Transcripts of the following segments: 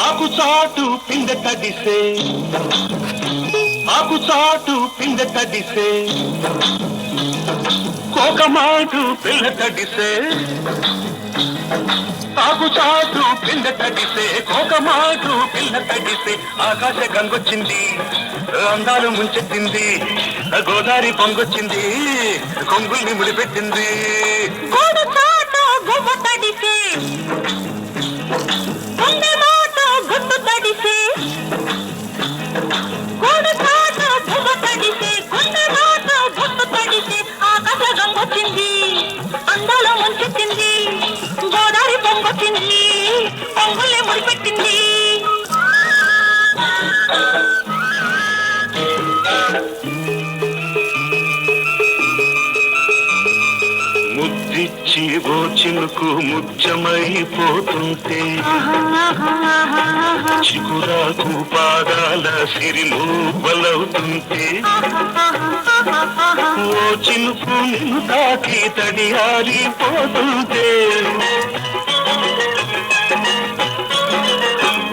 ఆకు చాటు పిందె తడిసే ఆకు చాటు పిందె తడిసే కోకమాటు పిల్ల తడిసే ఆకు చాటు పిందె తడిసే కోకమాటు పిల్ల తడిసే ఆకాశ గంగొచ్చింది అందాలు ముంచెత్తింది గోదావరి పొంగొచ్చింది కొంగుల్ని ముడిపెట్టింది ముద్దిచ్చి ఓ చినుకు ముత్యమైపోతుంటే చిగురాకు పాదాల సిరిమూవలవుతుంటే ఓ చినుకు నిన్ను తాకి తడియారిపోతుంటే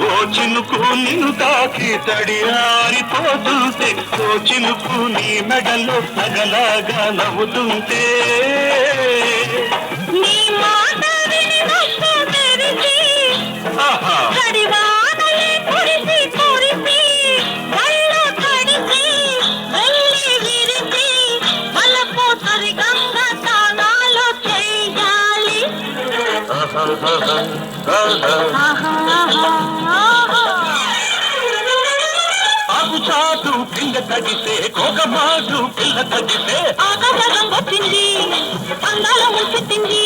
ఓ చినుకు నిన్ను తాకి తడియారిపోతుంటే ఓ చినుకు నీ మెడలో నగలాగా నవ్వుతుంటే ఆకు చాటు పిండ తడిసే కోకమాటు పిల్ల తడిసే ఆకాశం వచ్చింది అందాల ముంచెత్తింది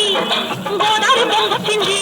గోదావరి పొంగొచ్చింది